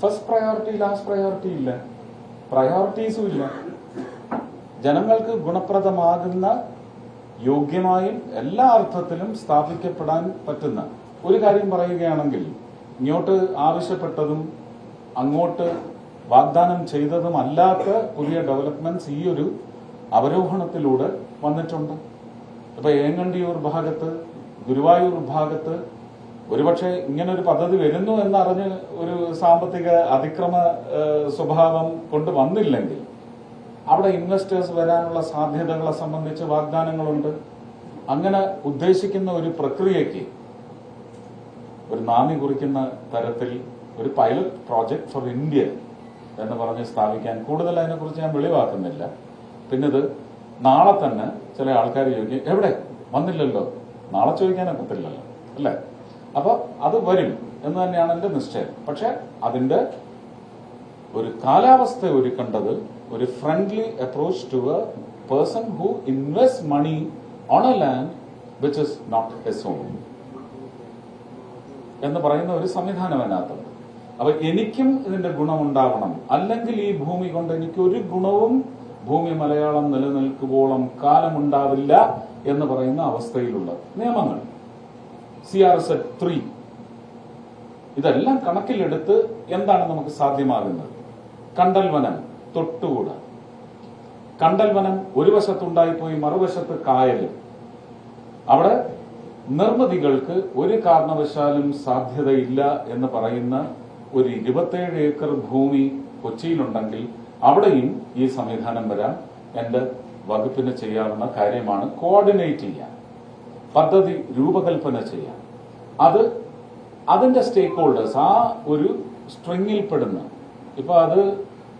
First priority last priority ഇല്ല, പ്രയോറിറ്റീസും ഇല്ല. ജനങ്ങൾക്ക് ഗുണപ്രദമാകുന്ന യോഗ്യമായും എല്ലാ അർത്ഥത്തിലും സ്ഥാപിക്കപ്പെടാൻ പറ്റുന്ന ഒരു കാര്യം പറയുകയാണെങ്കിൽ, ഇങ്ങോട്ട് ആവശ്യപ്പെട്ടതും അങ്ങോട്ട് വാഗ്ദാനം ചെയ്തതും അല്ലാത്ത പുതിയ ഡെവലപ്മെന്റ്സ് ഈ ഒരു അവരോഹണത്തിലൂടെ വന്നിട്ടുണ്ട്. ഇപ്പൊ ഏങ്ങണ്ടിയൂർ ഭാഗത്ത്, ഗുരുവായൂർ ഭാഗത്ത് ഒരുപക്ഷെ ഇങ്ങനൊരു പദ്ധതി വരുന്നു എന്നറിഞ്ഞ് ഒരു സാമ്പത്തിക അതിക്രമ സ്വഭാവം കൊണ്ട് വന്നില്ലെങ്കിൽ അവിടെ ഇൻവെസ്റ്റേഴ്സ് വരാനുള്ള സാധ്യതകളെ സംബന്ധിച്ച് വാഗ്ദാനങ്ങളുണ്ട്. അങ്ങനെ ഉദ്ദേശിക്കുന്ന ഒരു പ്രക്രിയയ്ക്ക് ഒരു നാന്ദി കുറിക്കുന്ന തരത്തിൽ ഒരു പൈലറ്റ് പ്രോജക്ട് ഫോർ ഇന്ത്യ എന്ന് പറഞ്ഞ് സ്ഥാപിക്കാൻ, കൂടുതൽ അതിനെക്കുറിച്ച് ഞാൻ വെളിവാക്കുന്നില്ല. പിന്നെ ഇത് നാളെ തന്നെ ചില ആൾക്കാർ ചോദിക്കും, എവിടെ വന്നില്ലല്ലോ, നാളെ ചോദിക്കാനൊക്കത്തില്ലല്ലോ അല്ലേ? അപ്പൊ അത് വരും എന്ന് തന്നെയാണ് എന്റെ നിശ്ചയം. പക്ഷെ അതിന്റെ ഒരു കാലാവസ്ഥ ഒരുക്കേണ്ടത് ഒരു friendly approach to a person who invest money on a land which is not his own എന്ന് പറയുന്ന ഒരു സംവിധാനം അതിനകത്തുണ്ട്. അപ്പൊ എനിക്കും ഇതിന്റെ ഗുണമുണ്ടാവണം, അല്ലെങ്കിൽ ഈ ഭൂമി കൊണ്ട് എനിക്ക് ഒരു ഗുണവും ഭൂമി മലയാളം നിലനിൽക്കുവോളം കാലമുണ്ടാവില്ല എന്ന് പറയുന്ന അവസ്ഥയിലുള്ള നിയമങ്ങൾ, CRZ 3, ഇതെല്ലാം കണക്കിലെടുത്ത് എന്താണ് നമുക്ക് സാധ്യമാകുന്നത്? കണ്ടൽ വനം തൊട്ടുകൂടാ. കണ്ടൽ വനം ഒരു വശത്തുണ്ടായിപ്പോയി, മറുവശത്ത് കായൽ. അവിടെ നിർമ്മിതികൾക്ക് ഒരു കാരണവശാലും സാധ്യതയില്ല എന്ന് പറയുന്ന ഒരു 27 ഏക്കർ ഭൂമി കൊച്ചിയിലുണ്ടെങ്കിൽ അവിടെയും ഈ സംവിധാനം വരാൻ എന്റെ വകുപ്പിന് ചെയ്യാവുന്ന കാര്യമാണ്. കോർഡിനേറ്റ് ചെയ്യാൻ, പദ്ധതി രൂപകൽപ്പന ചെയ്യാൻ, അത് അതിന്റെ സ്റ്റേക്ക് ഹോൾഡേഴ്സ് ആ ഒരു സ്ട്രിങ്ങിൽ പെടുന്ന, ഇപ്പൊ അത്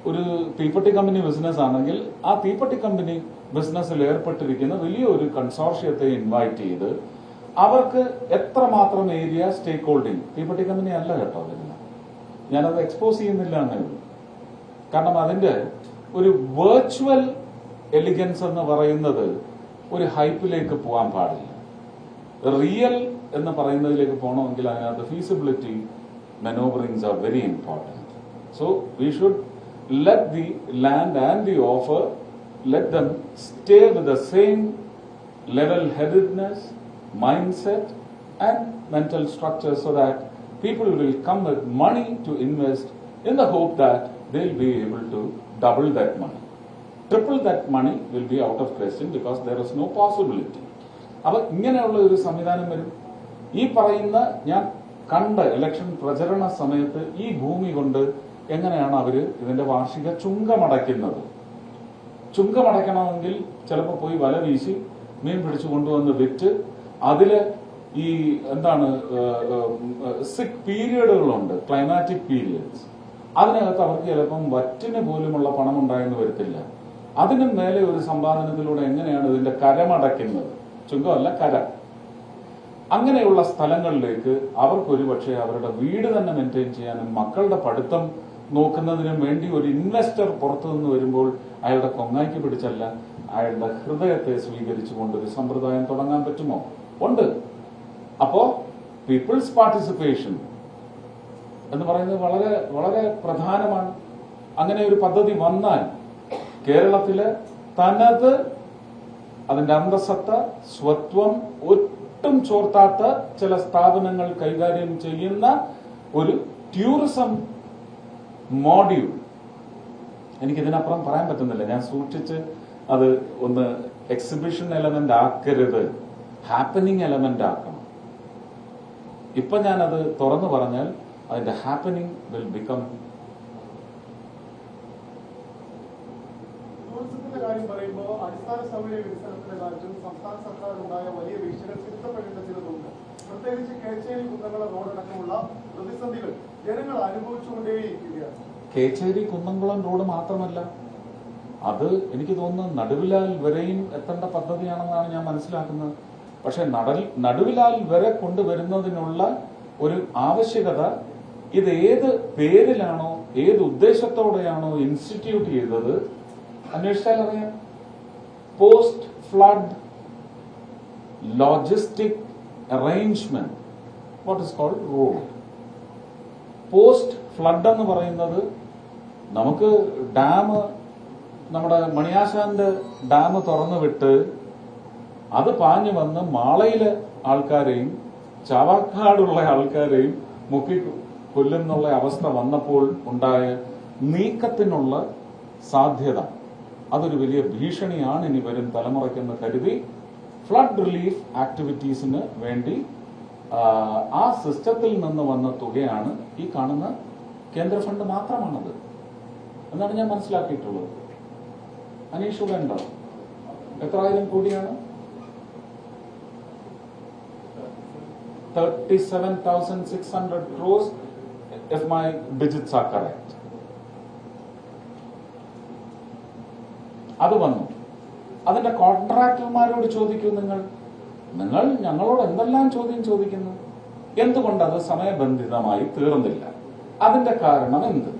ഒരു തീപ്പെട്ടി കമ്പനി ബിസിനസ് ആണെങ്കിൽ ആ തീപ്പെട്ടി കമ്പനി ബിസിനസ്സിൽ ഏർപ്പെട്ടിരിക്കുന്ന വലിയ ഒരു കൺസോർഷ്യത്തെ ഇൻവൈറ്റ് ചെയ്ത് അവർക്ക് എത്രമാത്രം ഏരിയ സ്റ്റേക്ക് ഹോൾഡിംഗ്, തീപ്പെട്ടി കമ്പനി അല്ല കേട്ടോ വരുന്നത്, ഞാനത് എക്സ്പോസ് ചെയ്യുന്നില്ല എന്നേ ഉള്ളൂ. കാരണം അതിന്റെ ഒരു വെർച്വൽ എലിഗൻസ് എന്ന് പറയുന്നത് ഒരു ഹൈപ്പിലേക്ക് പോകാൻ പാടില്ല. റിയൽ എന്ന് പറയുന്നതിലേക്ക് പോകണമെങ്കിൽ അതിനകത്ത് feasibility manoeuvrings are very important. So we should let the land and the offer, let them stay with the same level headedness, mindset and mental structure so that people will come with money to invest in the hope that they'll be able to double that money. Triple that money will be out of question because there is no possibility. അപ്പൊ ഇങ്ങനെയുള്ള ഒരു സംവിധാനം വരും. ഈ പറയുന്ന ഞാൻ കണ്ട election പ്രചരണ സമയത്ത് ഈ ഭൂമി കൊണ്ട് എങ്ങനെയാണ് അവര് ഇതിന്റെ വാർഷിക ചുങ്കമടയ്ക്കുന്നത്? ചുങ്കമടയ്ക്കണമെങ്കിൽ ചിലപ്പോൾ പോയി വല വീശി മീൻ പിടിച്ചു കൊണ്ടുവന്ന് വിറ്റ് അതില് ഈ എന്താണ് സിക് പീരിയഡുകളുണ്ട്, ക്ലൈമാറ്റിക് പീരിയഡ്സ്. അതിനകത്ത് അവർക്ക് ചിലപ്പം വറ്റിന് പോലുമുള്ള പണം ഉണ്ടായെന്ന് വരത്തില്ല. അതിനും മേലെ ഒരു സമ്പാദനത്തിലൂടെ എങ്ങനെയാണ് ഇതിന്റെ കരമടയ്ക്കുന്നത്? ചുങ്കമല്ല, കര. അങ്ങനെയുള്ള സ്ഥലങ്ങളിലേക്ക് അവർക്കൊരു പക്ഷേ അവരുടെ വീട് തന്നെ മെയിൻറ്റെയിൻ ചെയ്യാനും മക്കളുടെ പഠിത്തം നോക്കുന്നതിനും വേണ്ടി ഒരു ഇൻവെസ്റ്റർ പുറത്തു നിന്ന് വരുമ്പോൾ അയാളുടെ കൊങ്ങായ്ക്ക് പിടിച്ചല്ല, അയാളുടെ ഹൃദയത്തെ സ്വീകരിച്ചുകൊണ്ട് ഒരു സമ്പ്രദായം തുടങ്ങാൻ പറ്റുമോ? ഉണ്ട്. അപ്പോ പീപ്പിൾസ് പാർട്ടിസിപ്പേഷൻ എന്ന് പറയുന്നത് വളരെ വളരെ പ്രധാനമാണ്. അങ്ങനെ ഒരു പദ്ധതി വന്നാൽ കേരളത്തില് തനത് അതിന്റെ അന്തസത്ത, സ്വത്വം ഒട്ടും ചോർത്താത്ത ചില സ്ഥാപനങ്ങൾ കൈകാര്യം ചെയ്യുന്ന ഒരു ടൂറിസം മോഡ്യൂൾ എനിക്കിതിനപ്പുറം പറയാൻ പറ്റുന്നില്ല. ഞാൻ സൂക്ഷിച്ച് അത് ഒന്ന് എക്സിബിഷൻ എലമെന്റ് ആക്കരുത്, ഹാപ്പനിങ് എലമെന്റ് ആക്കണം. ഇപ്പൊ ഞാനത് തുറന്നു പറഞ്ഞാൽ അതിന്റെ ഹാപ്പനിങ് വിൽ ബിക്കം. ടൂറിസത്തിന്റെ കാര്യം പറയുമ്പോൾ അടിസ്ഥാന സൗകര്യ വികസനത്തിന്റെ കാര്യത്തിൽ സംസ്ഥാന സർക്കാർ ഉണ്ടായ വലിയ വീഴ്ചകൾ തിരുത്തപ്പെടേണ്ട ചിലതുണ്ട്. പ്രത്യേകിച്ച് കേച്ചേരി കുന്നംകുളം റോഡടക്കമുള്ള പ്രതിസന്ധികൾ ജനങ്ങൾ അനുഭവിച്ചുകൊണ്ടേയിരിക്കുകയാണ്. കേച്ചേരി കുന്നംകുളം റോഡ് മാത്രമല്ല, അത് എനിക്ക് തോന്നുന്നു നടുവിലാൽ വരെയും എത്തേണ്ട പദ്ധതിയാണെന്നാണ് ഞാൻ മനസ്സിലാക്കുന്നത്. പക്ഷെ നടുവിലാൽ വരെ കൊണ്ടുവരുന്നതിനുള്ള ഒരു ആവശ്യകത ഇത് ഏത് പേരിലാണോ ഏത് ഉദ്ദേശത്തോടെയാണോ ഇൻസ്റ്റിറ്റ്യൂട്ട് ചെയ്തത് അന്വേഷിച്ചാൽ അറിയാം. Post flood logistic arrangement, what is called road. Post flood എന്ന് പറയുന്നത് നമുക്ക് ഡാം, നമ്മുടെ മണിയാശാന്റെ ഡാം തുറന്നു വിട്ട് അത് പാഞ്ഞു വന്ന് മാളയിലെ ആൾക്കാരെയും ചാവക്കാടുള്ള ആൾക്കാരെയും മുക്കി കൊല്ലുന്നുള്ള അവസ്ഥ വന്നപ്പോൾ ഉണ്ടായ നീക്കത്തിനുള്ള സാധ്യത അതൊരു വലിയ ഭീഷണിയാണ് ഇനി വരും തലമുറയ്ക്കെന്ന് കരുതി ഫ്ലഡ് റിലീഫ് ആക്ടിവിറ്റീസിന് വേണ്ടി ആ സിസ്റ്റത്തിൽ നിന്ന് വന്ന തുകയാണ് ഈ കാണുന്ന കേന്ദ്ര ഫണ്ട് മാത്രമാണത് എന്നാണ് ഞാൻ മനസ്സിലാക്കിയിട്ടുള്ളത്. അനീഷ് വേണ്ട എത്രായിരം കോടിയാണ്? 37,600 crores if my digits are correct. അത് വന്നു. അതിന്റെ കോൺട്രാക്ടർമാരോട് ചോദിക്കൂ നിങ്ങൾ ഞങ്ങളോട് എന്തെല്ലാം ചോദ്യം ചോദിക്കുന്നു. എന്തുകൊണ്ട് അത് സമയബന്ധിതമായി തീർന്നില്ല? അതിന്റെ കാരണം എന്ത്?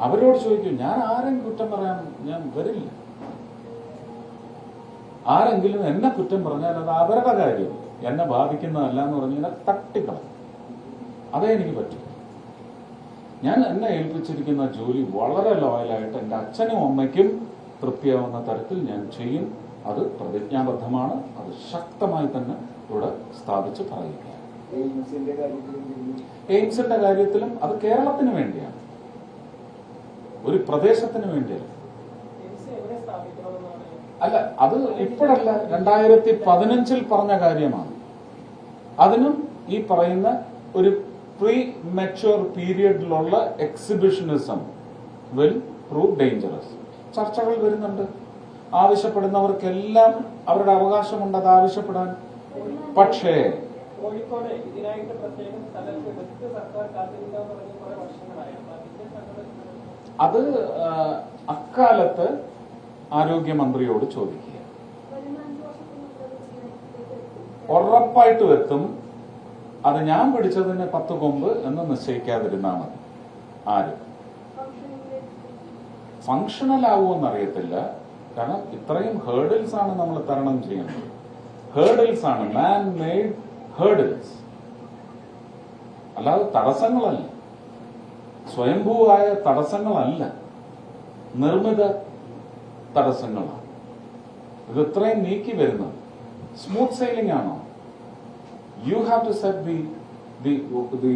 അവരോട് ചോദിക്കൂ. ഞാൻ ആരെയും കുറ്റം പറയാൻ ഞാൻ വരില്ല. ആരെങ്കിലും എന്നെ കുറ്റം പറഞ്ഞാൽ അത് അവരുടെ കാര്യം, എന്നെ ബാധിക്കുന്നതല്ല എന്ന് പറഞ്ഞാൽ തട്ടിക്കളയും. അതേ എനിക്ക് പറ്റും. ഞാൻ എന്നെ ഏൽപ്പിച്ചിരിക്കുന്ന ജോലി വളരെ ലോയലായിട്ട് എന്റെ അച്ഛനും അമ്മയ്ക്കും തൃപ്തിയാവുന്ന തരത്തിൽ ഞാൻ ചെയ്യും. അത് പ്രതിജ്ഞാബദ്ധമാണ്. അത് ശക്തമായി തന്നെ ഇവിടെ സ്ഥാപിച്ച് പറയുകയാണ്. എയിംസിന്റെ കാര്യത്തിലും അത് കേരളത്തിന് വേണ്ടിയാണ്, ഒരു പ്രദേശത്തിന് വേണ്ടിയല്ല. അല്ല, അത് ഇപ്പോഴല്ല, 2015 പറഞ്ഞ കാര്യമാണ്. അതിനും ഈ പറയുന്ന ഒരു പ്രീ മെച്യൂർ പീരിയഡിലുള്ള എക്സിബിഷനിസം വിൽ പ്രൂവ് ഡേഞ്ചറസ്. ചർച്ചകൾ വരുന്നുണ്ട്. ആവശ്യപ്പെടുന്നവർക്കെല്ലാം അവരുടെ അവകാശമുണ്ട് അത് ആവശ്യപ്പെടാൻ. പക്ഷേ കോഴിക്കോട് ഇതിനായിട്ട് പ്രത്യേകം സ്ഥലം എടുത്ത് സർക്കാർ കാത്തിരിക്കാൻ തുടങ്ങി കുറെ വർഷങ്ങളായി. അത് അക്കാലത്ത് ആരോഗ്യമന്ത്രിയോട് ചോദിക്കുക. ഉറപ്പായിട്ടും എത്തും. അത് ഞാൻ പിടിച്ചതിന് 10 കൊമ്പ് എന്ന് നിശ്ചയിക്കാതിരുന്നാൽ മതി. ആരും ഫങ്ഷണൽ ആവുമെന്നറിയത്തില്ല. കാരണം ഇത്രയും ഹേർഡിൽസ് ആണ് നമ്മൾ തരണം ചെയ്യുന്നത്. ഹേർഡിൽസ് ആണ്, മാൻ മെയ്ഡ് ഹേർഡിൽസ്, അല്ലാതെ തടസ്സങ്ങളല്ല, സ്വയംഭൂവായ തടസ്സങ്ങളല്ല, നിർമ്മിത തടസ്സങ്ങളാണ്. ഇത് ഇത്രയും നീക്കി വരുന്നത് സ്മൂത്ത് സെയിലിംഗ് ആണോ? You have to set the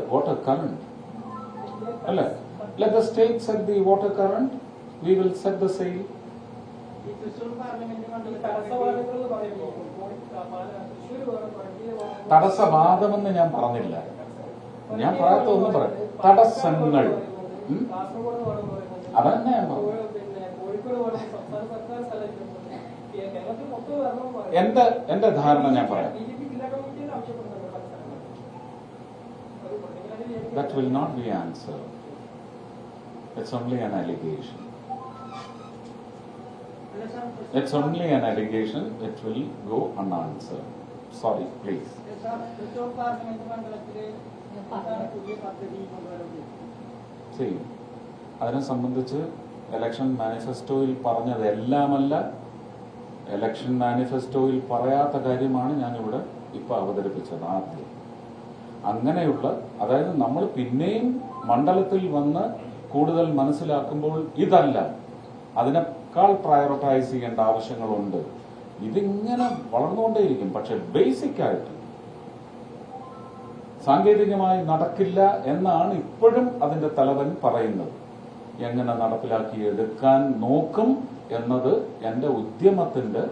water current അല്ലേ? Let the state set the water current, we will set the sail. തടസ്സവാദമെന്ന് ഞാൻ പറഞ്ഞില്ല. ഞാൻ പറയാത്ത ഒന്നും പറയാം. തടസ്സങ്ങൾ അതന്നെ ഞാൻ പറഞ്ഞു. എന്റെ ധാരണ ഞാൻ പറയാം. That will not be answer. It's only an allegation. It's only an allegation. It will go unanswered. Sorry, please. See, അതിനെ സംബന്ധിച്ച് ഇലക്ഷൻ മാനിഫെസ്റ്റോയിൽ പറഞ്ഞതെല്ലാമല്ല, ഇലക്ഷൻ മാനിഫെസ്റ്റോയിൽ പറയാത്ത കാര്യമാണ് ഞാനിവിടെ ഇപ്പൊ അവതരിപ്പിച്ചത്. ആദ്യം അങ്ങനെയുള്ള, അതായത് നമ്മൾ പിന്നെയും മണ്ഡലത്തിൽ വന്ന് കൂടുതൽ മനസ്സിലാക്കുമ്പോൾ ഇതല്ല, അതിനേക്കാൾ പ്രയോറിറ്റൈസ് ചെയ്യേണ്ട ആവശ്യങ്ങളുണ്ട്. ഇതിങ്ങനെ വളർന്നുകൊണ്ടേയിരിക്കും. പക്ഷെ ബേസിക് ആയിട്ട് സാങ്കേതികമായി നടക്കില്ല എന്നാണ് ഇപ്പോഴും അതിന്റെ തലവൻ പറയുന്നത്. എങ്ങനെ നടപ്പിലാക്കിയെടുക്കാൻ നോക്കും എന്നത് എന്റെ ഉദ്യമത്തിന്റെ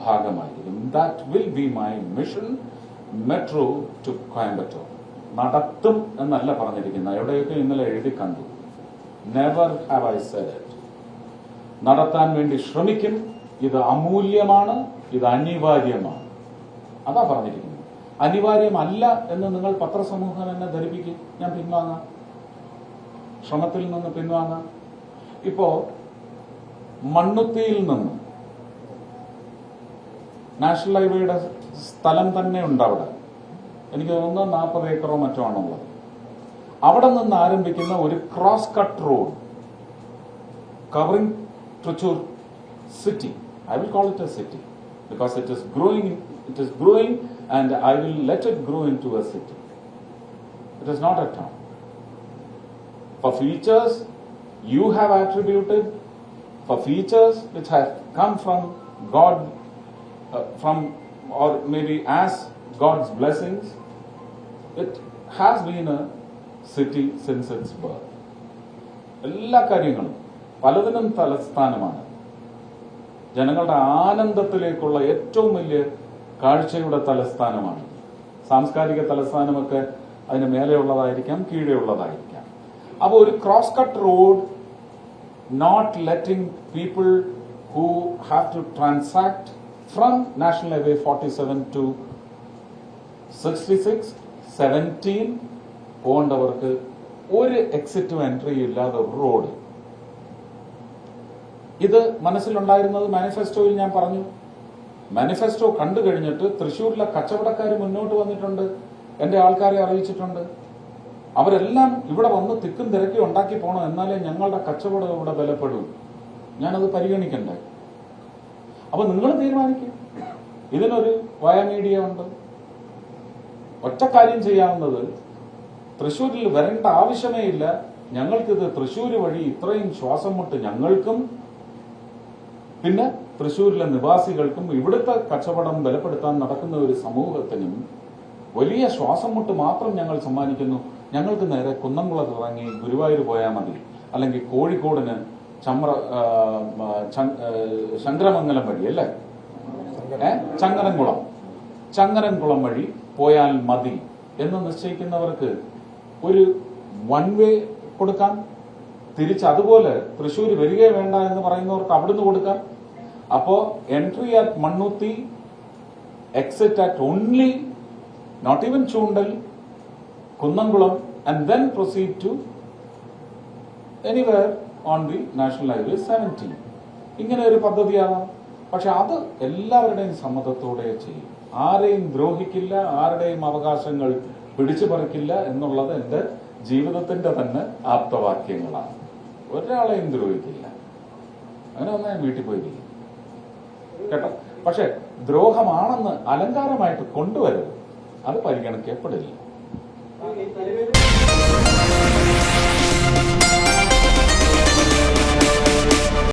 ഭാഗമായിരിക്കും. That will be my mission. Metro to Coimbatore നടത്തും എന്നല്ല പറഞ്ഞിരിക്കുന്നത്. എവിടെയൊക്കെ ഇന്നലെ എഴുതി കണ്ടു. Never have I said it. നടത്താൻ വേണ്ടി ശ്രമിക്കും. ഇത് അമൂല്യമാണ്, ഇത് അനിവാര്യമാണ്, അതാ പറഞ്ഞിരിക്കുന്നത്. അനിവാര്യമല്ല എന്ന് നിങ്ങൾ പത്രസമൂഹം എന്നെ ധരിപ്പിക്കും. ഞാൻ പിൻവാങ്ങാം, ശ്രമത്തിൽ നിന്ന് പിൻവാങ്ങാം. ഇപ്പോ മണ്ണുത്തിയിൽ നിന്ന് നാഷണൽ ഹൈവേയുടെ സ്ഥലം തന്നെ ഉണ്ട് അവിടെ. എനിക്ക് തോന്നുന്നു 40 ഏക്കറോ മറ്റോ ആണുള്ളത്. അവിടെ നിന്ന് ആരംഭിക്കുന്ന ഒരു cross cut road covering Trichy city. I will call it a city because it is growing and I will let it grow into a city. It is not a town. for features you have attributed, for features which have come from God, from or maybe as God's blessings. It has been a city since its birth. എല്ലാ കാര്യങ്ങളും പലതിനും തലസ്ഥാനമാണ്. ജനങ്ങളുടെ ആനന്ദത്തിലേക്കുള്ള ഏറ്റവും വലിയ കാഴ്ചയുടെ തലസ്ഥാനമാണ്. സാംസ്കാരിക തലസ്ഥാനമൊക്കെ അതിന് മേലെയുള്ളതായിരിക്കാം, കീഴെയുള്ളതായിരിക്കാം. അപ്പോൾ ഒരു cross cut road, not letting people who have to transact from national highway 47 to 66, 17 പോകേണ്ടവർക്ക് ഒരു എക്സിറ്റും എൻട്രിയും ഇല്ലാതെ ഒരു റോഡ്. ഇത് മനസ്സിലുണ്ടായിരുന്നത് മാനിഫെസ്റ്റോയിൽ ഞാൻ പറഞ്ഞു. മാനിഫെസ്റ്റോ കണ്ടു കഴിഞ്ഞിട്ട് തൃശ്ശൂരിലെ കച്ചവടക്കാർ മുന്നോട്ട് വന്നിട്ടുണ്ട്, എന്റെ ആൾക്കാരെ അറിയിച്ചിട്ടുണ്ട്. അവരെല്ലാം ഇവിടെ വന്ന് തിക്കും തിരക്കി ഉണ്ടാക്കി പോകണം, എന്നാലേ ഞങ്ങളുടെ കച്ചവടം ഇവിടെ ബലപ്പെടൂ. ഞാനത് പരിഗണിക്കണ്ടേ? അപ്പൊ നിങ്ങൾ തീരുമാനിക്കും. ഇതിനൊരു വയമീഡിയ ഉണ്ട്. ഒറ്റ കാര്യം ചെയ്യാവുന്നത്, തൃശ്ശൂരിൽ വരേണ്ട ആവശ്യമേ ഇല്ല, ഞങ്ങൾക്കിത് തൃശ്ശൂർ വഴി ഇത്രയും ശ്വാസം മുട്ട് ഞങ്ങൾക്കും പിന്നെ തൃശ്ശൂരിലെ നിവാസികൾക്കും ഇവിടുത്തെ കച്ചവടം ബലപ്പെടുത്താൻ നടക്കുന്ന ഒരു സമൂഹത്തിനും വലിയ ശ്വാസം മുട്ട് മാത്രം ഞങ്ങൾ സമ്മാനിക്കുന്നു. ഞങ്ങൾക്ക് നേരെ കുന്നംകുളത്ത് ഇറങ്ങി ഗുരുവായൂർ പോയാൽ മതി, അല്ലെങ്കിൽ കോഴിക്കോടിന് ശങ്കരമംഗലം വഴി, അല്ലേ, ചങ്ങരംകുളം വഴി പോയാൽ മതി എന്ന് നിശ്ചയിക്കുന്നവർക്ക് ഒരു വൺ വേ കൊടുക്കാം. തിരിച്ച് അതുപോലെ തൃശ്ശൂർ വരികയെ വേണ്ട എന്ന് പറയുന്നവർക്ക് അവിടുന്ന് കൊടുക്കാം. അപ്പോ entry at Mannuthi, exit at only, not even Choondal, Kunnamkulam, and then proceed to anywhere on the national highway 17. ഇങ്ങനെ ഒരു പദ്ധതിയാകാം. പക്ഷെ അത് എല്ലാവരുടെയും സമ്മതത്തോടെ ചെയ്യും. ആരെയും ദ്രോഹിക്കില്ല, ആരുടെയും അവകാശങ്ങൾ പിടിച്ചു പറിക്കില്ല എന്നുള്ളത് എന്റെ ജീവിതത്തിന്റെ തന്നെ ആപ്തവാക്യങ്ങളാണ്. ഒരാളെയും ദ്രോഹിക്കില്ല. അങ്ങനെ വന്നാൽ ഞാൻ വീട്ടിൽ പോയിരിക്കും കേട്ടോ. പക്ഷെ ദ്രോഹമാണെന്ന് അലങ്കാരമായിട്ട് കൊണ്ടുവരരുത്, അത് പരിഗണിക്കപ്പെടില്ല.